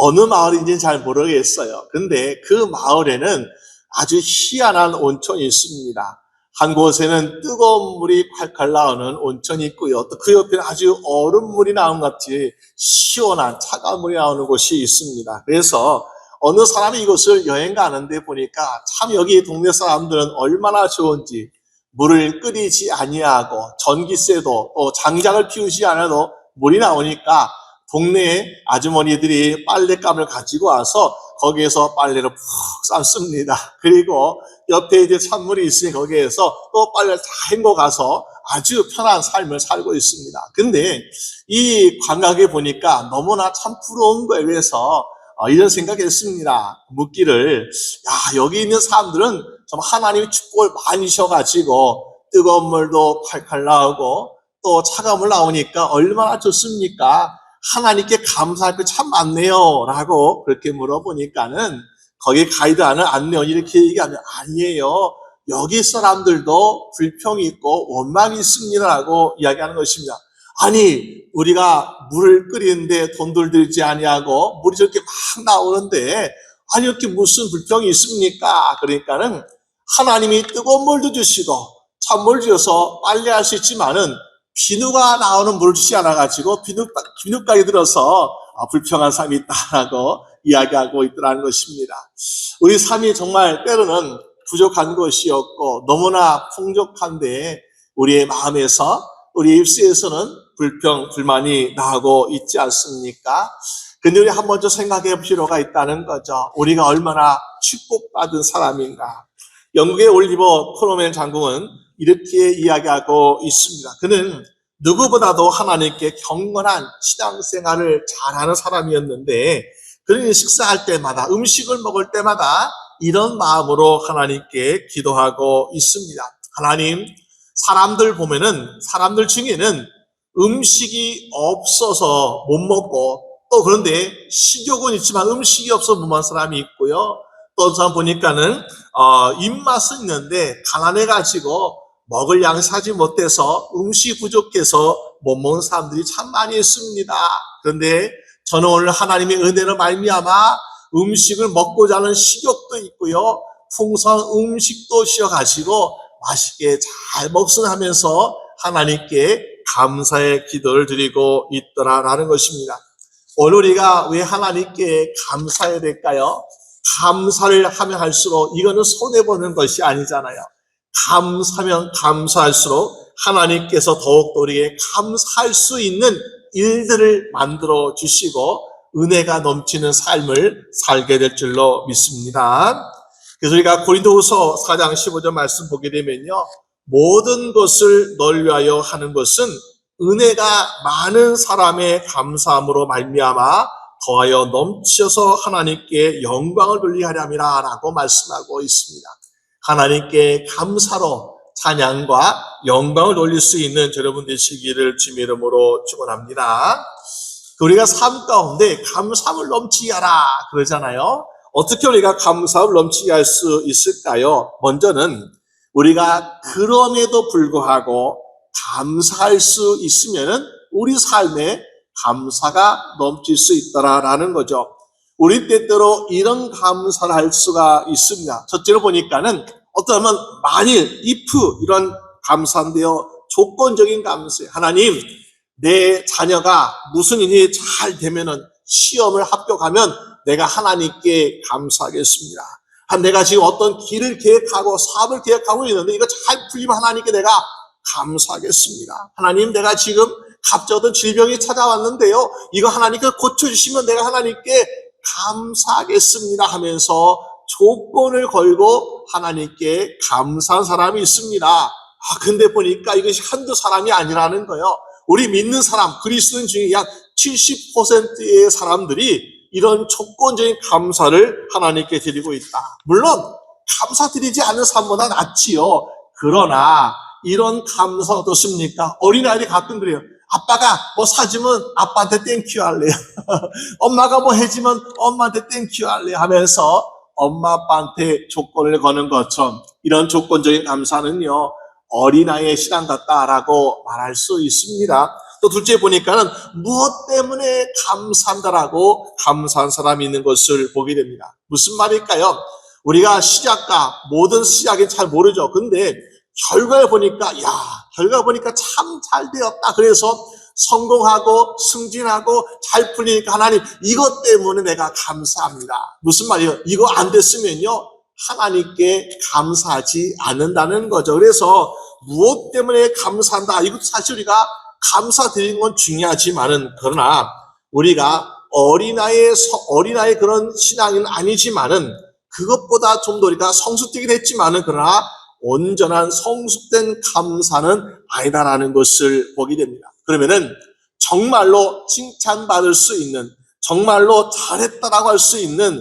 어느 마을인지는 잘 모르겠어요. 근데 그 마을에는 아주 희한한 온천이 있습니다. 한 곳에는 뜨거운 물이 콸콸 나오는 온천이 있고요. 또 그 옆에는 아주 얼음물이 나오는 것 같이 시원한 차가운 물이 나오는 곳이 있습니다. 그래서 어느 사람이 이곳을 여행 가는데 보니까 참 여기 동네 사람들은 얼마나 좋은지, 물을 끓이지 아니하고 전기세도 또 장작을 피우지 않아도 물이 나오니까 동네 아주머니들이 빨랫감을 가지고 와서 거기에서 빨래를 푹 삶습니다. 그리고 옆에 이제 찬물이 있으니 거기에서 또 빨래를 다 헹궈 가서 아주 편한 삶을 살고 있습니다. 근데 이 관광에 보니까 너무나 참 부러운 거예요. 그래서 이런 생각했습니다. 묻기를, 야, 여기 있는 사람들은 좀 하나님의 축복을 많이 주셔가지고 뜨거운 물도 칼칼 나오고 또 차가운 물 나오니까 얼마나 좋습니까? 하나님께 감사할 게 참 많네요 라고 그렇게 물어보니까는 거기 가이드하는 안내원이 이렇게 얘기하면, 아니에요, 여기 사람들도 불평이 있고 원망이 있습니다 라고 이야기하는 것입니다. 아니, 우리가 물을 끓이는데 돈들 들지 아니하고 물이 저렇게 막 나오는데 아니 이렇게 무슨 불평이 있습니까? 그러니까는 하나님이 뜨거운 물도 주시고 찬물 주셔서 빨래할 수 있지만은 비누가 나오는 물을 주지 않아가지고 비누가게 들어서 불평한 사람이 있다라고 이야기하고 있더라는 것입니다. 우리 삶이 정말 때로는 부족한 것이었고 너무나 풍족한데 우리의 마음에서, 우리 입술에서는 불평, 불만이 나오고 있지 않습니까? 근데 우리 한 번 더 생각해 볼 필요가 있다는 거죠. 우리가 얼마나 축복받은 사람인가. 영국의 올리버 크로멜 장군은 이렇게 이야기하고 있습니다. 그는 누구보다도 하나님께 경건한 신앙생활을 잘하는 사람이었는데 그는 식사할 때마다, 음식을 먹을 때마다 이런 마음으로 하나님께 기도하고 있습니다. 하나님, 사람들 보면은, 사람들 중에는 음식이 없어서 못 먹고 또 그런데 식욕은 있지만 음식이 없어서 못 먹는 사람이 있고요. 또 어떤 사람 보니까는 입맛은 있는데 가난해가지고 먹을 양을 사지 못해서 음식이 부족해서 못 먹는 사람들이 참 많이 있습니다. 그런데 저는 오늘 하나님의 은혜로 말미암아 음식을 먹고자 하는 식욕도 있고요, 풍성한 음식도 주셔가지고 맛있게 잘 먹순하면서 하나님께 감사의 기도를 드리고 있더라라는 것입니다. 오늘 우리가 왜 하나님께 감사해야 될까요? 감사를 하면 할수록 이거는 손해보는 것이 아니잖아요. 감사하면 감사할수록 하나님께서 더욱더 우리에게 감사할 수 있는 일들을 만들어 주시고 은혜가 넘치는 삶을 살게 될 줄로 믿습니다. 그래서 우리가 고린도후서 4장 15절 말씀 보게 되면요, 모든 것을 널 위하여 하는 것은 은혜가 많은 사람의 감사함으로 말미암아 더하여 넘쳐서 하나님께 영광을 돌리게 하려 함이라 라고 말씀하고 있습니다. 하나님께 감사로 찬양과 영광을 돌릴 수 있는 여러분 되시기를 주님의 이름으로 축원합니다. 우리가 삶 가운데 감사함을 넘치게 하라 그러잖아요. 어떻게 우리가 감사함을 넘치게 할 수 있을까요? 먼저는 우리가 그럼에도 불구하고 감사할 수 있으면은 우리 삶에 감사가 넘칠 수 있더라라는 거죠. 우리 때때로 이런 감사를 할 수가 있습니다. 첫째로 보니까는 어떠면 만일, if 이런 감사인데요, 조건적인 감사예요. 하나님, 내 자녀가 무슨 일이 잘 되면은 시험을 합격하면 내가 하나님께 감사하겠습니다. 내가 지금 어떤 길을 계획하고 사업을 계획하고 있는데 이거 잘 풀리면 하나님께 내가 감사하겠습니다. 하나님, 내가 지금 갑자기 어떤 질병이 찾아왔는데요, 이거 하나님께 고쳐주시면 내가 하나님께 감사하겠습니다 하면서 조건을 걸고 하나님께 감사한 사람이 있습니다. 근데 보니까 이것이 한두 사람이 아니라는 거예요. 우리 믿는 사람, 그리스도인 중에 약 70%의 사람들이 이런 조건적인 감사를 하나님께 드리고 있다. 물론 감사드리지 않는 사람보다 낫지요. 그러나 이런 감사 어떻습니까? 어린아이들이 가끔 그래요. 아빠가 뭐 사주면 아빠한테 땡큐 할래요. 엄마가 뭐 해주면 엄마한테 땡큐 할래요 하면서 엄마 아빠한테 조건을 거는 것처럼 이런 조건적인 감사는요, 어린아이의 신앙 같다라고 말할 수 있습니다. 또 둘째 보니까는 무엇 때문에 감사한다라고 감사한 사람이 있는 것을 보게 됩니다. 무슨 말일까요? 우리가 시작과 모든 시작이 잘 모르죠. 근데 결과를 보니까 결과 보니까 참 잘 되었다. 그래서 성공하고 승진하고 잘 풀리니까 하나님 이것 때문에 내가 감사합니다. 무슨 말이에요? 이거 안 됐으면요 하나님께 감사하지 않는다는 거죠. 그래서 무엇 때문에 감사한다. 이것도 사실 우리가 감사드리는 건 중요하지만은 그러나 우리가 어린아이의 그런 신앙은 아니지만은 그것보다 좀 더 우리가 성숙되긴 했지만은 그러나 온전한 성숙된 감사는 아니다라는 것을 보게 됩니다. 그러면은 정말로 칭찬받을 수 있는, 정말로 잘했다라고 할 수 있는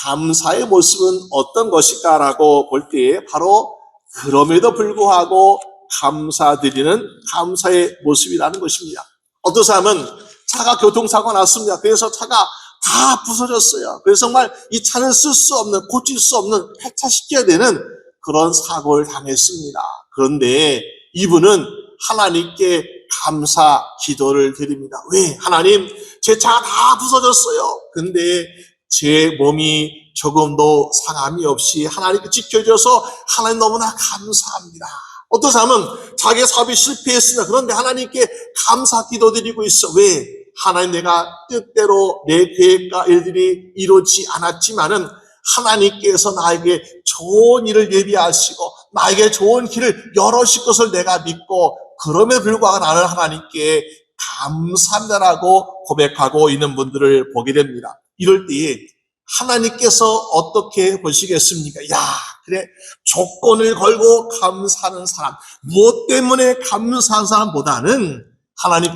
감사의 모습은 어떤 것일까라고 볼 때 바로 그럼에도 불구하고 감사드리는 감사의 모습이라는 것입니다. 어떤 사람은 차가 교통사고가 났습니다. 그래서 차가 다 부서졌어요. 그래서 정말 이 차는 쓸 수 없는, 고칠 수 없는, 폐차시켜야 되는 그런 사고를 당했습니다. 그런데 이분은 하나님께 감사 기도를 드립니다. 왜? 하나님, 제 차가 다 부서졌어요. 근데 제 몸이 조금도 상함이 없이 하나님께 지켜줘서 하나님 너무나 감사합니다. 어떤 사람은 자기 사업이 실패했습니다. 그런데 하나님께 감사 기도드리고 있어. 왜? 하나님, 내가 뜻대로 내 계획과 일들이 이루어지지 않았지만은 하나님께서 나에게 좋은 일을 예비하시고 나에게 좋은 길을 열어주실 것을 내가 믿고 그럼에도 불구하고 나는 하나님께 감사합니다라고 고백하고 있는 분들을 보게 됩니다. 이럴 때에 하나님께서 어떻게 보시겠습니까? 그래, 조건을 걸고 감사하는 사람, 무엇 때문에 감사한 사람보다는 하나님,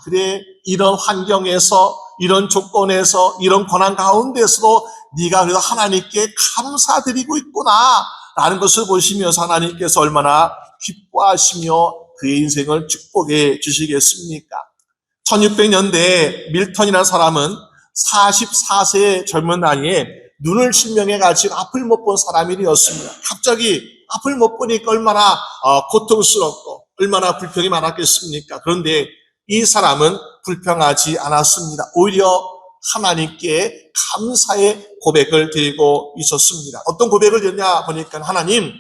그래, 이런 환경에서, 이런 조건에서, 이런 고난 가운데서도 네가 그래도 하나님께 감사드리고 있구나 라는 것을 보시면서 하나님께서 얼마나 기뻐하시며 그의 인생을 축복해 주시겠습니까? 1600년대에 밀턴이라는 사람은 44세의 젊은 나이에 눈을 실명해가지고 앞을 못 본 사람이 되었습니다. 갑자기 앞을 못 보니까 얼마나 고통스럽고 얼마나 불평이 많았겠습니까? 그런데 이 사람은 불평하지 않았습니다. 오히려 하나님께 감사의 고백을 드리고 있었습니다. 어떤 고백을 드렸냐 보니까 하나님,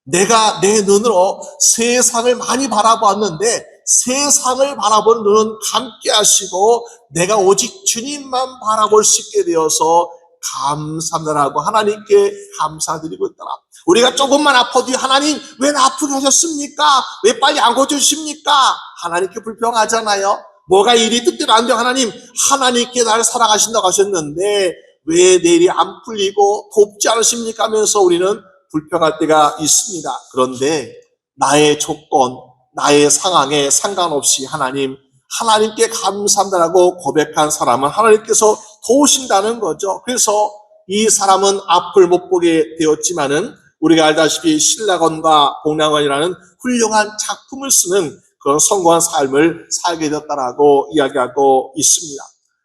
내가 내 눈으로 세상을 많이 바라보았는데 세상을 바라보는 눈은 감게 하시고 내가 오직 주님만 바라볼 수 있게 되어서 감사합니다라고 하나님께 감사드리고 있더라. 우리가 조금만 아파도 하나님 왜 나 아프게 하셨습니까? 왜 빨리 안 고쳐주십니까? 하나님께 불평하잖아요. 뭐가 일이 뜻대로 안 돼요. 하나님께 나를 사랑하신다고 하셨는데 왜 내 일이 안 풀리고 돕지 않으십니까? 하면서 우리는 불평할 때가 있습니다. 그런데 나의 조건, 나의 상황에 상관없이 하나님께 감사합니다라고 고백한 사람은 하나님께서 도우신다는 거죠. 그래서 이 사람은 앞을 못 보게 되었지만은 우리가 알다시피 신라건과 복랑건이라는 훌륭한 작품을 쓰는 그런 성공한 삶을 살게 되었다라고 이야기하고 있습니다.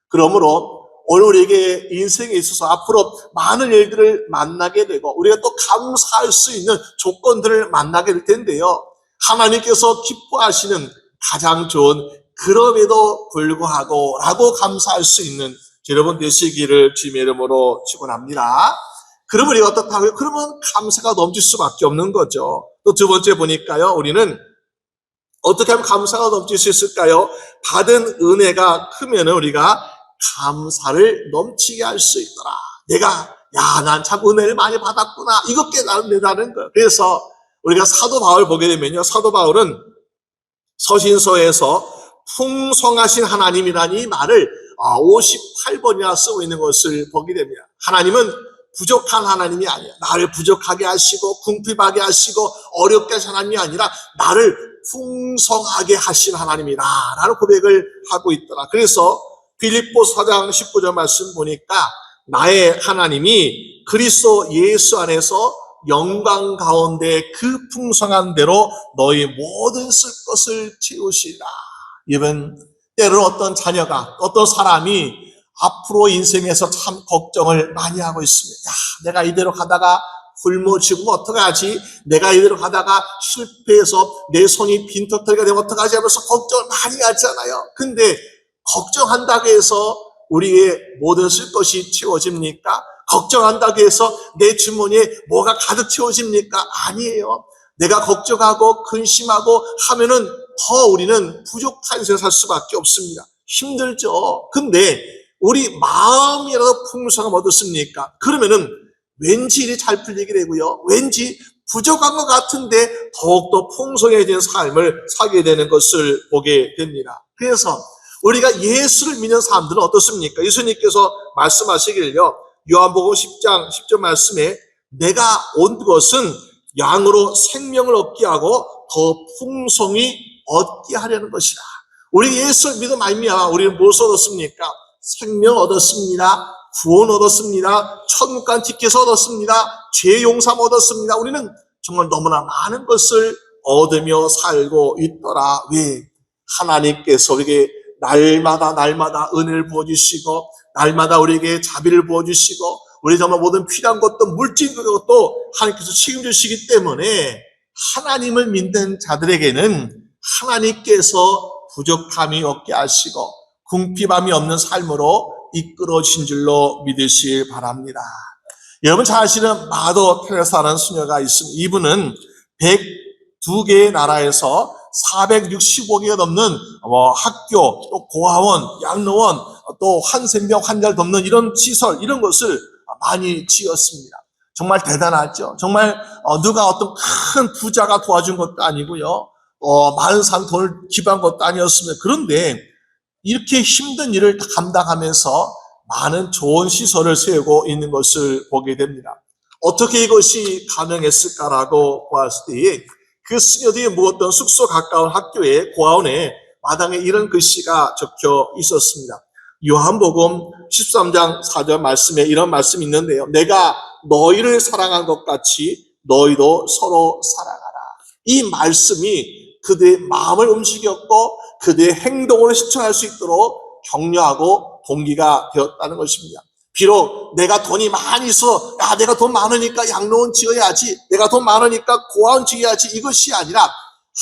그러므로 오늘 우리에게 인생에 있어서 앞으로 많은 일들을 만나게 되고 우리가 또 감사할 수 있는 조건들을 만나게 될 텐데요. 하나님께서 기뻐하시는 가장 좋은 그럼에도 불구하고 라고 감사할 수 있는 여러분 되시기를 주님의 이름으로 축원합니다. 그러면 우리가 어떻다고요? 그러면 감사가 넘칠 수밖에 없는 거죠. 또 두 번째 보니까요. 우리는 어떻게 하면 감사가 넘칠 수 있을까요? 받은 은혜가 크면은 우리가 감사를 넘치게 할 수 있더라. 내가 난 참 은혜를 많이 받았구나. 이거 깨달는다는 거예요. 그래서 우리가 사도 바울 보게 되면요. 사도 바울은 서신서에서 풍성하신 하나님이라는 이 말을 58번이나 쓰고 있는 것을 보게 됩니다. 하나님은 부족한 하나님이 아니야. 나를 부족하게 하시고 궁핍하게 하시고 어렵게 하신 하나님이 아니라 나를 풍성하게 하신 하나님이다 라는 고백을 하고 있더라. 그래서 빌립보서 4장 19절 말씀 보니까 나의 하나님이 그리스도 예수 안에서 영광 가운데 그 풍성한 대로 너희 모든 쓸 것을 채우시라. 여러분, 때로는 어떤 자녀가, 어떤 사람이 앞으로 인생에서 참 걱정을 많이 하고 있습니다. 내가 이대로 가다가 굶어 죽으면 어떡하지? 내가 이대로 가다가 실패해서 내 손이 빈털터리가 되면 어떡하지? 하면서 걱정을 많이 하잖아요. 근데 걱정한다고 해서 우리의 모든 쓸 것이 채워집니까? 걱정한다고 해서 내 주머니에 뭐가 가득 채워집니까? 아니에요. 내가 걱정하고 근심하고 하면은 더 우리는 부족한 인생을 살 수밖에 없습니다. 힘들죠. 근데 우리 마음이라도 풍성함 어떻습니까? 그러면은 왠지 일이 잘 풀리게 되고요. 왠지 부족한 것 같은데 더욱더 풍성해진 삶을 살게 되는 것을 보게 됩니다. 그래서 우리가 예수를 믿는 사람들은 어떻습니까? 예수님께서 말씀하시길요. 요한복음 10장 10절 말씀에 내가 온 것은 양으로 생명을 얻게 하고 더 풍성히 얻게 하려는 것이다. 우리 예수를 믿어 말미암아 우리는 무엇을 얻었습니까? 생명 얻었습니다. 구원 얻었습니다. 천국간 티켓을 얻었습니다. 죄 용서함 얻었습니다. 우리는 정말 너무나 많은 것을 얻으며 살고 있더라. 왜? 하나님께서 우리에게 날마다 은혜를 부어주시고 날마다 우리에게 자비를 부어주시고 우리 정말 모든 필요한 것도 물질적인 것도 하나님께서 책임주시기 때문에 하나님을 믿는 자들에게는 하나님께서 부족함이 없게 하시고 궁핍함이 없는 삶으로 이끌어진 줄로 믿으시길 바랍니다. 여러분 잘 아시는 마더 테레사라는 수녀가 있습니다. 이분은 102개의 나라에서 465개가 넘는 학교, 또 고아원, 양로원, 또 한센병 환자를 돕는 이런 시설, 이런 것을 많이 지었습니다. 정말 대단하죠. 정말 누가 어떤 큰 부자가 도와준 것도 아니고요. 많은 사람 돈을 기부한 것도 아니었습니다. 그런데 이렇게 힘든 일을 감당하면서 많은 좋은 시설을 세우고 있는 것을 보게 됩니다. 어떻게 이것이 가능했을까라고 보았을 때에 그 수녀들이 묵었던 숙소 가까운 학교의 고아원에 마당에 이런 글씨가 적혀 있었습니다. 요한복음 13장 4절 말씀에 이런 말씀이 있는데요. 내가 너희를 사랑한 것 같이 너희도 서로 사랑하라. 이 말씀이 그들의 마음을 움직였고 그들의 행동을 실천할 수 있도록 격려하고 동기가 되었다는 것입니다. 비록 내가 돈이 많이 있어, 내가 돈 많으니까 양로원 지어야지, 내가 돈 많으니까 고아원 지어야지, 이것이 아니라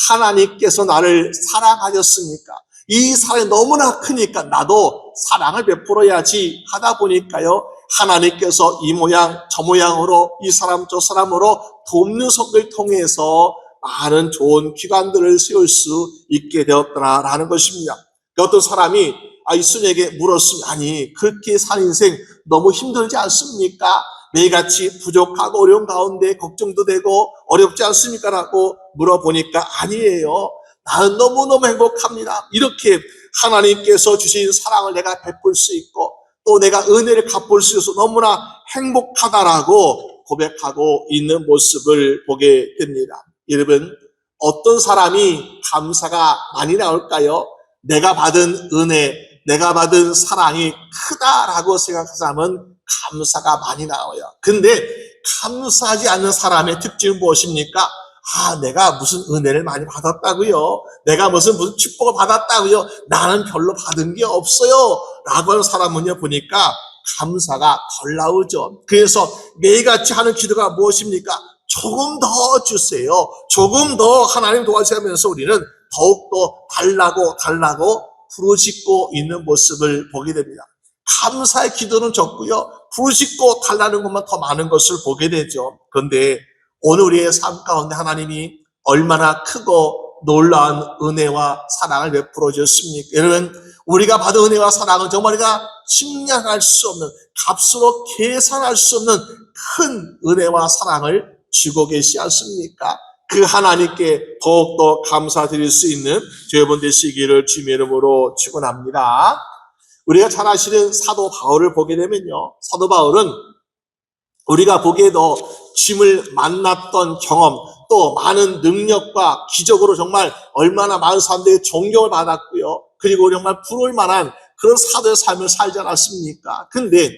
하나님께서 나를 사랑하셨으니까 이 사랑이 너무나 크니까 나도 사랑을 베풀어야지 하다 보니까요, 하나님께서 이 모양 저 모양으로 이 사람 저 사람으로 돕는 속을 통해서 많은 좋은 기관들을 세울 수 있게 되었더라라는 것입니다. 어떤 사람이 이 수녀에게 물었습니다. 아니 그렇게 사는 인생 너무 힘들지 않습니까? 매일같이 부족하고 어려운 가운데 걱정도 되고 어렵지 않습니까? 라고 물어보니까 아니에요. 나는 너무너무 행복합니다. 이렇게 하나님께서 주신 사랑을 내가 베풀 수 있고 또 내가 은혜를 갚을 수 있어서 너무나 행복하다라고 고백하고 있는 모습을 보게 됩니다. 여러분, 어떤 사람이 감사가 많이 나올까요? 내가 받은 은혜, 내가 받은 사랑이 크다라고 생각하는 사람은 감사가 많이 나와요. 근데 감사하지 않는 사람의 특징은 무엇입니까? 내가 무슨 은혜를 많이 받았다고요? 내가 무슨 축복을 받았다고요? 나는 별로 받은 게 없어요. 라고 하는 사람은요, 보니까 감사가 덜 나오죠. 그래서 매일같이 하는 기도가 무엇입니까? 조금 더 주세요. 조금 더 하나님 도와주시면서 우리는 더욱더 달라고 부르짖고 있는 모습을 보게 됩니다. 감사의 기도는 적고요. 부르짖고 달라는 것만 더 많은 것을 보게 되죠. 그런데 오늘 우리의 삶 가운데 하나님이 얼마나 크고 놀라운 은혜와 사랑을 베풀어 주셨습니까? 여러분, 우리가 받은 은혜와 사랑은 정말 우리가 측량할 수 없는, 값으로 계산할 수 없는 큰 은혜와 사랑을 주고 계시지 않습니까? 그 하나님께 더욱더 감사드릴 수 있는 여러분 되시기를 주님의 이름으로 축원합니다. 우리가 잘 아시는 사도 바울을 보게 되면요, 사도 바울은 우리가 보기에도 주님을 만났던 경험, 또 많은 능력과 기적으로 정말 얼마나 많은 사람들이 존경을 받았고요, 그리고 정말 부러울 만한 그런 사도의 삶을 살지 않았습니까? 근데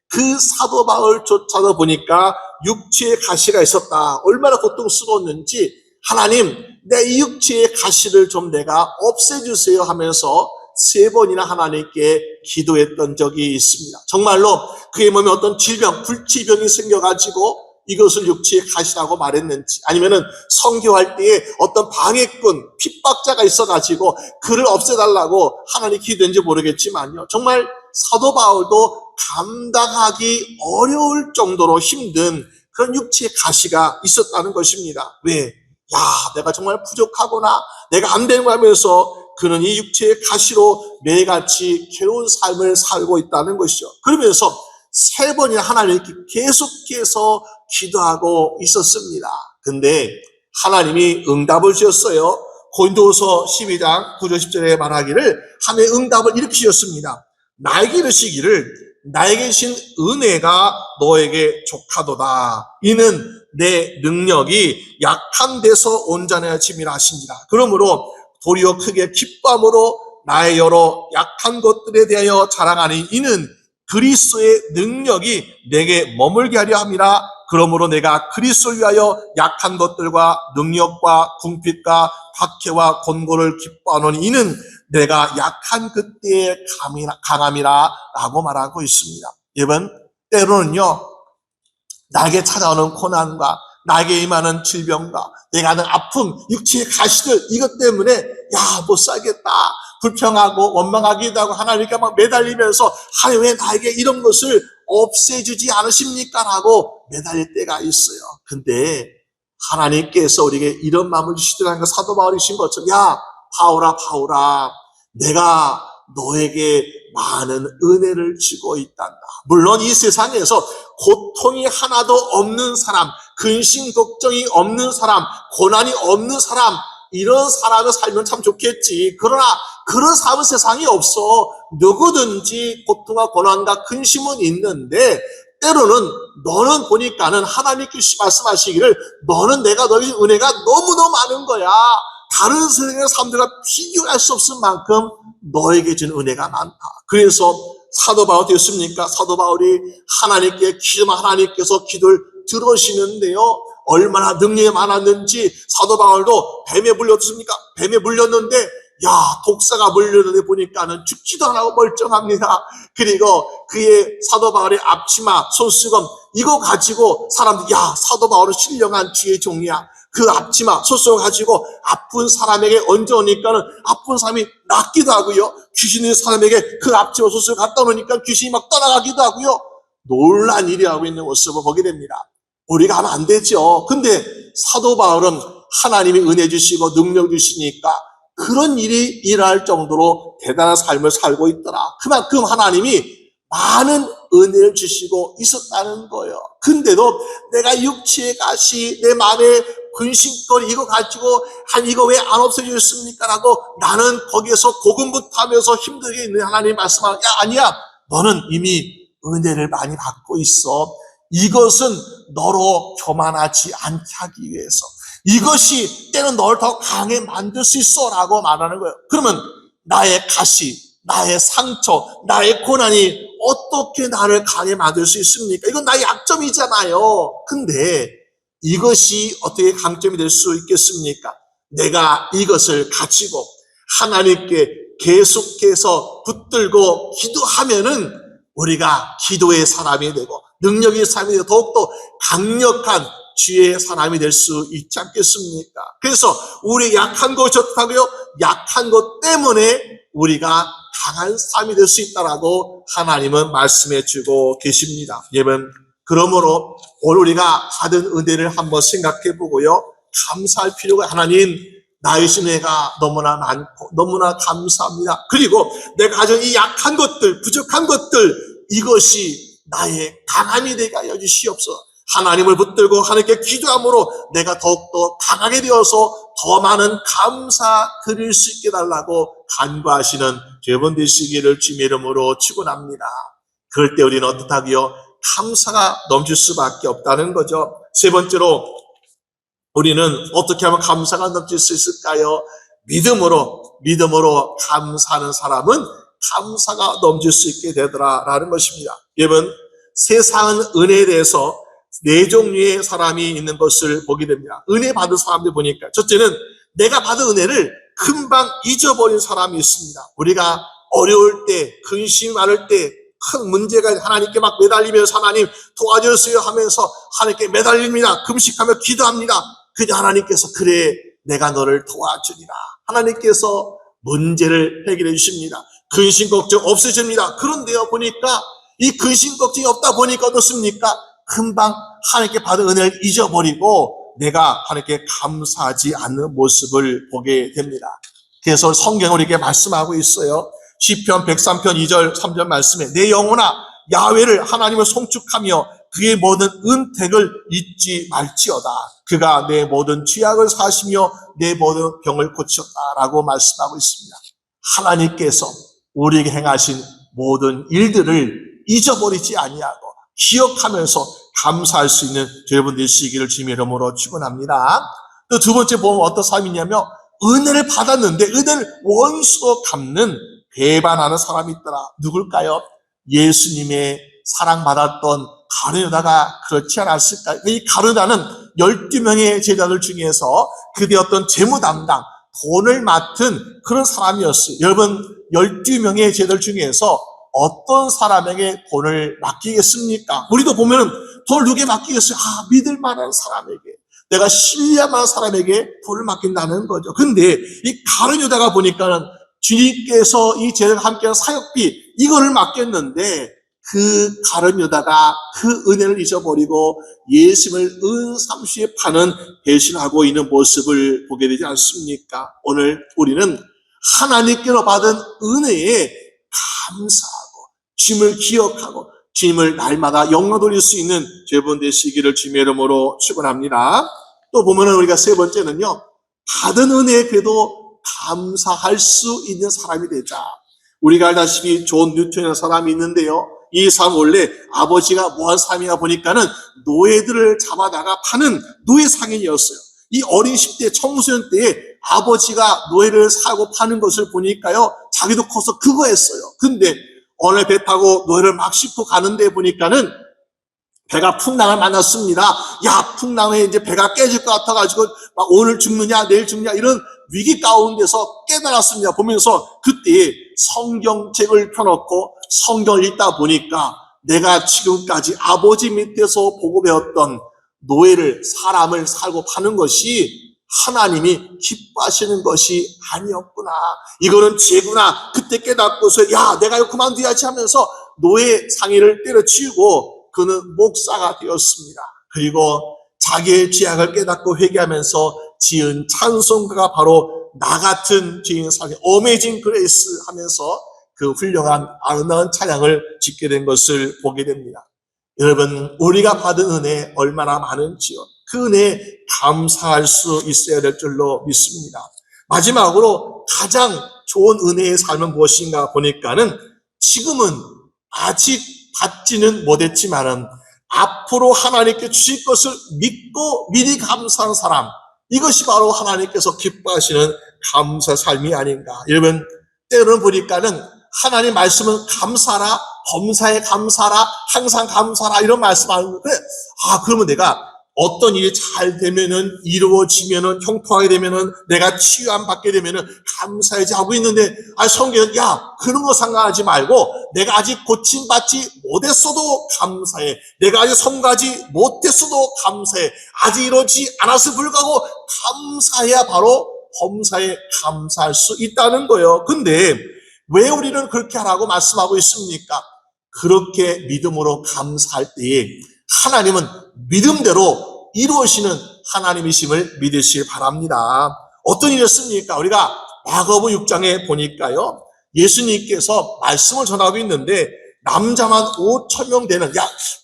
그 사도 바울조차도 보니까 육체의 가시가 있었다. 얼마나 고통스러웠는지 하나님, 내 이 육체의 가시를 좀 내가 없애주세요 하면서 3번이나 하나님께 기도했던 적이 있습니다. 정말로 그의 몸에 어떤 질병, 불치병이 생겨가지고 이것을 육체의 가시라고 말했는지, 아니면은 선교할 때에 어떤 방해꾼, 핍박자가 있어가지고 그를 없애달라고 하나님 기도했는지 모르겠지만요, 정말 사도 바울도 감당하기 어려울 정도로 힘든 그런 육체의 가시가 있었다는 것입니다. 왜? 야, 내가 정말 부족하구나, 내가 안 되는 거 하면서 그는 이 육체의 가시로 매일같이 괴로운 삶을 살고 있다는 것이죠. 그러면서 3번이나 하나님께 계속해서 기도하고 있었습니다. 근데 하나님이 응답을 주셨어요. 고린도후서 12장 9절 10절에 말하기를, 하나님의 응답을 이렇게 주셨습니다. 나에게 이르시기를, 나에게 계신 은혜가 너에게 족하도다. 이는 내 능력이 약한 데서 온전해짐이라 하시니라. 그러므로 도리어 크게 기쁨으로 나의 여러 약한 것들에 대하여 자랑하니, 이는 그리스도의 능력이 내게 머물게 하려 함이라. 그러므로 내가 그리스도를 위하여 약한 것들과 능력과 궁핍과 박해와 곤고를 기뻐하노니, 이는 내가 약한 그때의 강함이라 라고 말하고 있습니다. 여러분, 때로는요, 나에게 찾아오는 고난과 나에게 임하는 질병과 내가 하는 아픔, 육체의 가시들, 이것 때문에 야, 못 살겠다, 불평하고 원망하기도 하고 하나님께 막 매달리면서, 하나님 왜 나에게 이런 것을 없애주지 않으십니까? 라고 매달릴 때가 있어요. 근데 하나님께서 우리에게 이런 마음을 주시더라는 거, 사도 바울이 주신 것처럼, 야, 바울아, 내가 너에게 많은 은혜를 주고 있단다. 물론 이 세상에서 고통이 하나도 없는 사람, 근심 걱정이 없는 사람, 고난이 없는 사람, 이런 사람을 살면 참 좋겠지. 그러나 그런 사람은 세상에 없어. 누구든지 고통과 고난과 근심은 있는데, 때로는 너는 보니까는 하나님께서 말씀하시기를, 너는 내가 너에게 은혜가 너무너무 많은 거야. 다른 세상의 사람들과 비교할 수 없을 만큼 너에게 준 은혜가 많다. 그래서 사도 바울이 됐습니까? 사도 바울이 하나님께 기도만 하나님께서 기도를 들으시는데요, 얼마나 능력이 많았는지, 사도 바울도 뱀에 물렸습니까? 뱀에 물렸는데, 야, 독사가 물렸는데 보니까는 죽지도 않고 멀쩡합니다. 그리고 그의 사도 바울의 앞치마, 손수건, 이거 가지고 사람들이, 야, 사도 바울은 신령한 주의 종이야. 그 앞치마, 손수건 가지고 아픈 사람에게 얹어오니까는 아픈 사람이 낫기도 하고요, 귀신이 사람에게 그 앞치마, 손수건 갖다 놓으니까 귀신이 막 떠나가기도 하고요, 놀란 일이 하고 있는 모습을 보게 됩니다. 우리가 하면 안 되죠. 근데 사도 바울은 하나님이 은혜 주시고 능력 주시니까 그런 일이 일어날 정도로 대단한 삶을 살고 있더라. 그만큼 하나님이 많은 은혜를 주시고 있었다는 거예요. 근데도 내가 육체의 가시, 내 마음의 근심거리, 이거 가지고 이거 왜 안 없애주셨습니까? 라고 나는 거기에서 고군분투하면서 힘들게 있는 하나님 말씀하고, 야, 아니야, 너는 이미 은혜를 많이 받고 있어. 이것은 너로 교만하지 않게 하기 위해서, 이것이 때는 너를 더 강하게 만들 수 있어 라고 말하는 거예요. 그러면 나의 가시, 나의 상처, 나의 고난이 어떻게 나를 강하게 만들 수 있습니까? 이건 나의 약점이잖아요. 근데 이것이 어떻게 강점이 될 수 있겠습니까? 내가 이것을 가지고 하나님께 계속해서 붙들고 기도하면은 우리가 기도의 사람이 되고 능력의 사람이 되고 더욱더 강력한 주의 사람이 될 수 있지 않겠습니까? 그래서 우리 약한 것 좋다고요, 약한 것 때문에 우리가 강한 사람이 될 수 있다라고 하나님은 말씀해 주고 계십니다. 여러분, 그러므로 오늘 우리가 받은 은혜를 한번 생각해 보고요, 감사할 필요가, 하나님 나의 은혜가 너무나 많고 너무나 감사합니다. 그리고 내가 가진 이 약한 것들, 부족한 것들, 이것이 나의 강함이 되게 하여 주시옵소서. 하나님을 붙들고 하나님께 기도함으로 내가 더욱더 강하게 되어서 더 많은 감사 드릴 수 있게 달라고 간구하시는 여러분 되시기를 주님의 이름으로 축원합니다. 그럴 때 우리는 어떻다고요? 감사가 넘칠 수밖에 없다는 거죠. 세 번째로 우리는 어떻게 하면 감사가 넘칠 수 있을까요? 믿음으로 감사하는 사람은 감사가 넘칠 수 있게 되더라라는 것입니다. 여러분, 세상은 은혜에 대해서 4종류의 사람이 있는 것을 보게 됩니다. 은혜 받은 사람들 보니까, 첫째는 내가 받은 은혜를 금방 잊어버린 사람이 있습니다. 우리가 어려울 때, 근심이 많을 때, 큰 문제가 하나님께 막 매달리면서 하나님 도와주세요 하면서 하나님께 매달립니다. 금식하며 기도합니다. 그저 하나님께서 그래 내가 너를 도와주리라. 하나님께서 문제를 해결해 주십니다. 근심 걱정 없으십니다. 그런데요 보니까 이 근심 걱정이 없다 보니까 어떻습니까? 금방 하나님께 받은 은혜를 잊어버리고 내가 하나님께 감사하지 않는 모습을 보게 됩니다. 그래서 성경은 우리에게 말씀하고 있어요. 시편 103편 2절 3절 말씀에 내 영혼아 야훼를 하나님을 송축하며 그의 모든 은택을 잊지 말지어다. 그가 내 모든 죄악을 사시며 내 모든 병을 고치셨다라고 말씀하고 있습니다. 하나님께서 우리에게 행하신 모든 일들을 잊어버리지 아니하고 기억하면서 감사할 수 있는 여러분 되시기를 주님의 이름으로 축원합니다. 또 두 번째 보면 어떤 삶이냐면 은혜를 받았는데 은혜를 원수로 갚는 배반하는 사람이 있더라. 누굴까요? 예수님의 사랑받았던 가룟유다가 그렇지 않았을까요? 이 가룟유다는 12명의 제자들 중에서 그들의 어떤 재무 담당, 돈을 맡은 그런 사람이었어요. 여러분 12명의 제자들 중에서 어떤 사람에게 돈을 맡기겠습니까? 우리도 보면은 돈을 누구에게 맡기겠어요? 믿을 만한 사람에게, 내가 신뢰할 만한 사람에게 돈을 맡긴다는 거죠. 근데 이 가룟유다가 보니까는 주님께서 이 제자들과 함께한 사역비 이거를 맡겼는데 그 가룟유다가 그 은혜를 잊어버리고 예수님을 은삼시에 파는 배신하고 있는 모습을 보게 되지 않습니까? 오늘 우리는 하나님께로 받은 은혜에 감사하고 주님을 기억하고 주님을 날마다 영광 돌릴 수 있는 여러분 되시기를 주님의 이름으로 축원합니다. 또 보면은 우리가 세 번째는요, 받은 은혜에 그래도 감사할 수 있는 사람이 되자. 우리가 알다시피 존 뉴턴이라는 사람이 있는데요, 이 사람 원래 아버지가 뭐한 사람이냐 보니까는 노예들을 잡아다가 파는 노예 상인이었어요. 이 어린 10대 청소년 때에 아버지가 노예를 사고 파는 것을 보니까요, 자기도 커서 그거 했어요. 근데 어느 배 타고 노예를 막 싣고 가는데 보니까는 배가 풍랑을 만났습니다. 야, 풍랑에 이제 배가 깨질 것 같아가지고 막 오늘 죽느냐 내일 죽느냐 이런 위기 가운데서 깨달았습니다. 보면서 그때 성경책을 펴놓고 성경을 읽다 보니까 내가 지금까지 아버지 밑에서 보고 배웠던 노예를, 사람을 살고 파는 것이 하나님이 기뻐하시는 것이 아니었구나. 이거는 죄구나. 그때 깨닫고서 야, 내가 이거 그만둬야지 하면서 노예 상의를 때려치우고 그는 목사가 되었습니다. 그리고 자기의 죄악을 깨닫고 회개하면서 지은 찬송가가 바로 나 같은 죄인 살게 어메이징 그레이스 하면서 그 훌륭한 아름다운 찬양을 짓게 된 것을 보게 됩니다. 여러분, 우리가 받은 은혜 얼마나 많은지요. 그 은혜에 감사할 수 있어야 될 줄로 믿습니다. 마지막으로 가장 좋은 은혜의 삶은 무엇인가 보니까는 지금은 아직 받지는 못했지만은 앞으로 하나님께 주실 것을 믿고 미리 감사한 사람, 이것이 바로 하나님께서 기뻐하시는 감사 삶이 아닌가. 여러분, 때로는 보니까는 하나님 말씀은 감사라, 범사에 감사라, 항상 감사라 이런 말씀하는데 그러면 내가 어떤 일이 잘 되면은 이루어지면은 형통하게 되면은 내가 치유함 받게 되면은 감사해야지 하고 있는데 성경은 그런 거 상관하지 말고 내가 아직 고침받지 못했어도 감사해. 내가 아직 성가지 못했어도 감사해. 아직 이루어지지 않았을 불구하고 감사해야 바로 범사에 감사할 수 있다는 거예요. 근데 왜 우리는 그렇게 하라고 말씀하고 있습니까? 그렇게 믿음으로 감사할 때에 하나님은 믿음대로 이루어지는 하나님이심을 믿으시길 바랍니다. 어떤 일이었습니까? 우리가 마가복음 6장에 보니까요, 예수님께서 말씀을 전하고 있는데 남자만 5,000명 되는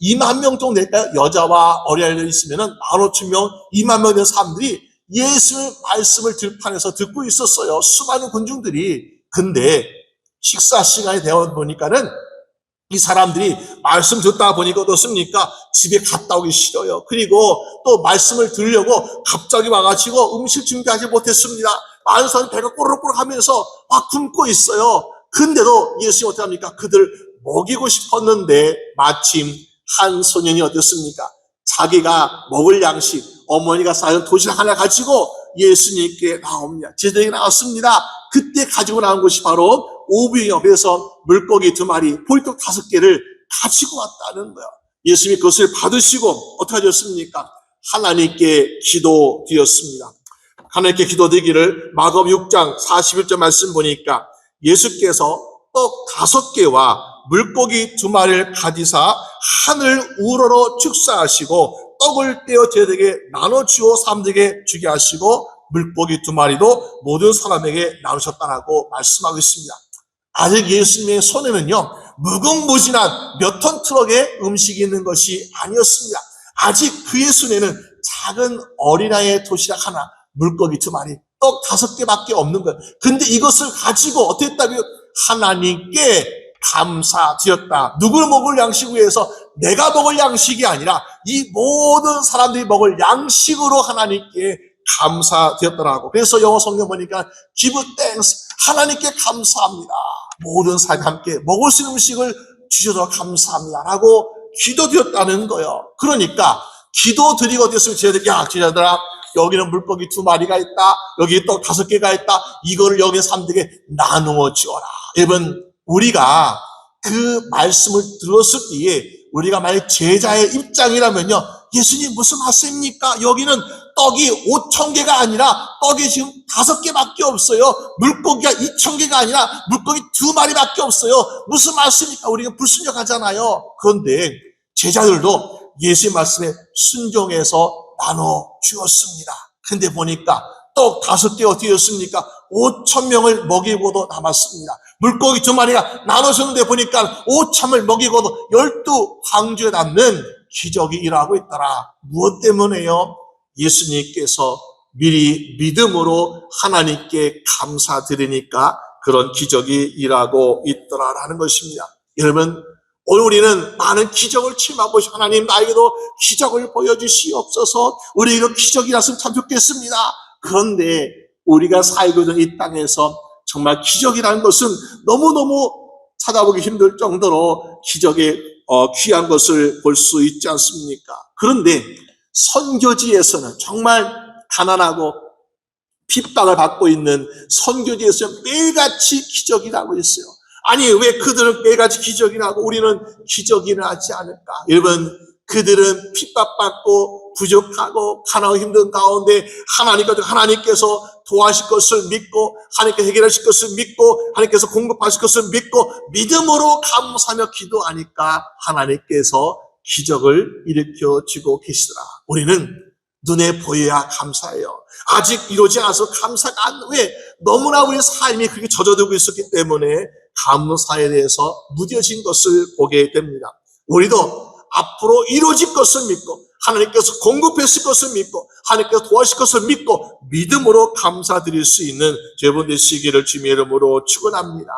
2만 명 정도 될까요? 여자와 어린아이들 있으면은 15,000명, 2만 명 되는 사람들이 예수의 말씀을 들판에서 듣고 있었어요. 수많은 군중들이. 근데 식사 시간이 되어 보니까는 이 사람들이 말씀 듣다 보니까 어떻습니까? 집에 갔다 오기 싫어요. 그리고 또 말씀을 들으려고 갑자기 와가지고 음식 준비하지 못했습니다. 많은 사람이 배가 꼬르륵꼬르륵 하면서 막 굶고 있어요. 근데도 예수님이 어떻게 합니까? 그들 먹이고 싶었는데 마침 한 소년이 어떻습니까? 자기가 먹을 양식, 어머니가 쌓은 도시락 하나 가지고 예수님께 나옵니다. 제자들에게 나왔습니다. 그때 가지고 나온 것이 바로 5병이어서 물고기 2마리, 보리떡 5개를 가지고 왔다는 거예요. 예수님이 그것을 받으시고 어떻게 하셨습니까? 하나님께 기도드렸습니다. 하나님께 기도드리기를 마가복음 6장 41절 말씀 보니까 예수께서 떡 5개와 물고기 2마리를 가지사 하늘 우러러 축사하시고 떡을 떼어 제자들에게 나눠주어 사람들에게 주게 하시고 물고기 2마리도 모든 사람에게 나누셨다라고 말씀하고 있습니다. 아직 예수님의 손에는요, 무궁무진한 몇 톤 트럭의 음식이 있는 것이 아니었습니다. 아직 그의 손에는 작은 어린아이의 도시락 하나, 물고기 2마리, 떡 5개밖에 없는 거예요. 근데 이것을 가지고 어떻게 했다고요? 하나님께 감사드렸다. 누구를 먹을 양식을 위해서 내가 먹을 양식이 아니라 이 모든 사람들이 먹을 양식으로 하나님께 감사드렸더라고. 그래서 영어 성경 보니까 give thanks, 하나님께 감사합니다. 모든 사람이 함께 먹을 수 있는 음식을 주셔서 감사합니다라고 기도드렸다는 거예요. 그러니까 기도드리고 어땠으면 제자들아, 여기는 물고기 2마리가 있다, 여기 떡 5개가 있다, 이거를 여기 사람들에게 나누어 주어라. 여러분, 우리가 그 말씀을 들었을 때에 우리가 만약 제자의 입장이라면요, 예수님 무슨 말씀입니까? 여기는 떡이 5,000개가 아니라 떡이 지금 5개밖에 없어요. 물고기가 2,000개가 아니라 물고기 2마리밖에 없어요. 무슨 말씀입니까? 우리가 불순종하잖아요. 그런데 제자들도 예수의 말씀에 순종해서 나눠 주었습니다. 근데 보니까 떡 5개 어떻게 였습니까? 5,000명을 먹이고도 남았습니다. 물고기 2마리가 나눠줬는데 보니까 5,000명을 먹이고도 12광주에 남는 기적이 일어나고 있더라. 무엇 때문에요? 예수님께서 미리 믿음으로 하나님께 감사드리니까 그런 기적이 일어나고 있더라라는 것입니다. 여러분, 오늘 우리는 많은 기적을 체험하고 싶어. 하나님, 나에게도 기적을 보여주시옵소서. 우리에게도 기적이 났으면 참 좋겠습니다. 그런데 우리가 살고 있는 이 땅에서 정말 기적이라는 것은 너무너무 찾아보기 힘들 정도로 기적의 귀한 것을 볼 수 있지 않습니까? 그런데 선교지에서는 정말 가난하고 핍박을 받고 있는 선교지에서는 매일같이 기적이 나고 있어요. 아니, 왜 그들은 매일같이 기적이 나고 우리는 기적이 나지 않을까? 여러분, 그들은 핍박받고 부족하고 가난하고 힘든 가운데 하나님께서 도와주실 것을 믿고, 하나님께서 해결하실 것을 믿고, 하나님께서 공급하실 것을 믿고 믿음으로 감사하며 기도하니까 하나님께서 기적을 일으켜 주고 계시더라. 우리는 눈에 보여야 감사해요. 아직 이루어지지 않아서 감사가 안, 왜? 너무나 우리 삶이 그렇게 젖어들고 있었기 때문에 감사에 대해서 무뎌진 것을 보게 됩니다. 우리도 앞으로 이루어질 것을 믿고, 하나님께서 공급하실 것을 믿고, 하나님께서 도와주실 것을 믿고 믿음으로 감사드릴 수 있는 여러분 되시기를 주님의 이름으로 축원합니다.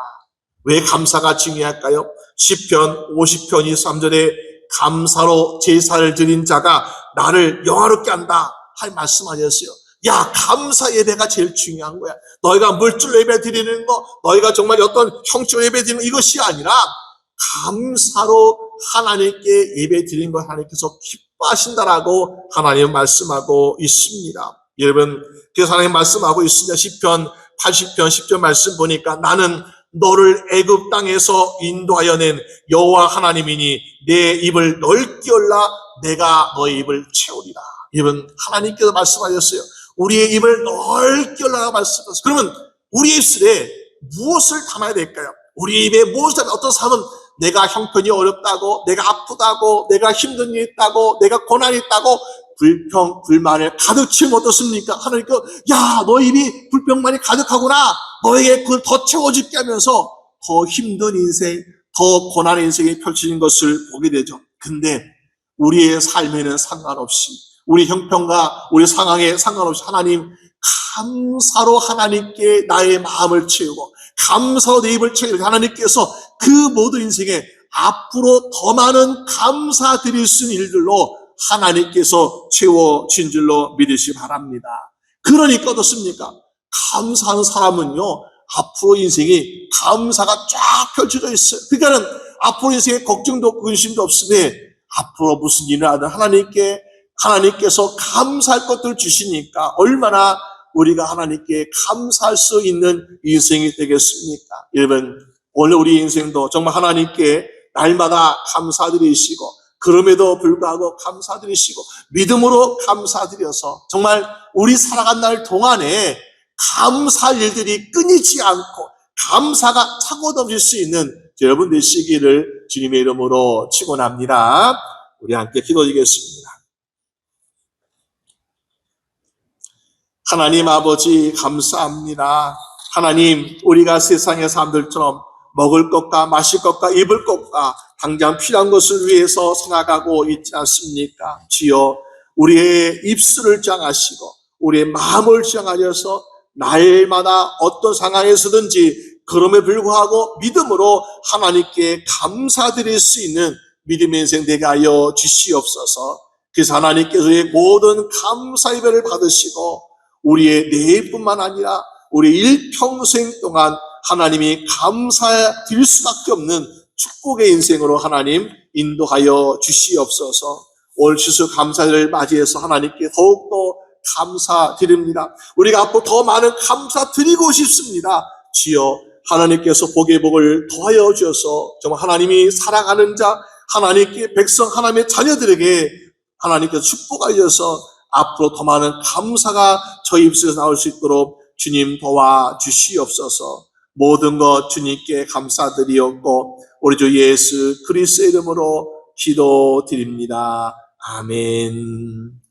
왜 감사가 중요할까요? 시편 50편 23절에 감사로 제사를 드린 자가 나를 영화롭게 한다 할 말씀하셨어요. 야, 감사 예배가 제일 중요한 거야. 너희가 물질로 예배 드리는 거, 너희가 정말 어떤 형식으로 예배 드리는 이것이 아니라 감사로 하나님께 예배 드리는 걸 하나님께서 기뻐하신다라고 하나님 말씀하고 있습니다. 여러분, 그래서 하나님 말씀하고 있습니다. 시편 80편 10절 말씀 보니까 나는 너를 애굽 땅에서 인도하여 낸 여호와 하나님이니 내 입을 넓게 열라 내가 너의 입을 채우리라. 여러분, 하나님께서 말씀하셨어요. 우리의 입을 넓게 열라고 말씀하셨어요. 그러면 우리 입술에 무엇을 담아야 될까요? 우리 입에 무엇을 담아야, 어떤 사람은 내가 형편이 어렵다고, 내가 아프다고, 내가 힘든 일이 있다고, 내가 고난이 있다고 불평, 불만을 가득 채우면 어떻습니까? 하나님께서 야, 너 입이 불평만이 가득하구나. 너에게 그걸 더 채워줄게 하면서 더 힘든 인생, 더 고난의 인생이 펼쳐진 것을 보게 되죠. 근데 우리의 삶에는 상관없이, 우리 형편과 우리 상황에 상관없이 하나님, 감사로 하나님께 나의 마음을 채우고 감사로 내 입을 채우고 하나님께서 그 모든 인생에 앞으로 더 많은 감사드릴 수 있는 일들로 하나님께서 채워진 줄로 믿으시 바랍니다. 그러니까 어떻습니까? 감사하는 사람은요, 앞으로 인생이 감사가 쫙 펼쳐져 있어요. 그러니까는 앞으로 인생에 걱정도 없고 근심도 없으니 앞으로 무슨 일을 하든 하나님께서 감사할 것들을 주시니까 얼마나 우리가 하나님께 감사할 수 있는 인생이 되겠습니까? 여러분, 원래 우리 인생도 정말 하나님께 날마다 감사드리시고, 그럼에도 불구하고 감사드리시고, 믿음으로 감사드려서 정말 우리 살아간 날 동안에 감사할 일들이 끊이지 않고 감사가 차고 넘칠 수 있는 여러분 되시기를 주님의 이름으로 축원합니다. 우리 함께 기도드리겠습니다. 하나님 아버지 감사합니다. 하나님, 우리가 세상의 사람들처럼 먹을 것과 마실 것과 입을 것과 당장 필요한 것을 위해서 살아가고 있지 않습니까? 주여, 우리의 입술을 정하시고 우리의 마음을 정하셔서 날마다 어떤 상황에서든지 그럼에 불구하고 믿음으로 하나님께 감사드릴 수 있는 믿음의 인생 되게 하여 주시옵소서. 그래서 하나님께서의 모든 감사 예배를 받으시고 우리의 내일뿐만 아니라 우리 일평생 동안 하나님이 감사드릴 수밖에 없는 축복의 인생으로 하나님 인도하여 주시옵소서. 올 추수 감사를 맞이해서 하나님께 더욱더 감사드립니다. 우리가 앞으로 더 많은 감사드리고 싶습니다. 주여, 하나님께서 복의 복을 더하여 주셔서 정말 하나님이 사랑하는 자, 하나님께 백성, 하나님의 자녀들에게 하나님께서 축복하여 주셔서 앞으로 더 많은 감사가 저희 입술에서 나올 수 있도록 주님 도와주시옵소서. 모든 것 주님께 감사드리옵고 우리 주 예수 그리스도의 이름으로 기도드립니다. 아멘.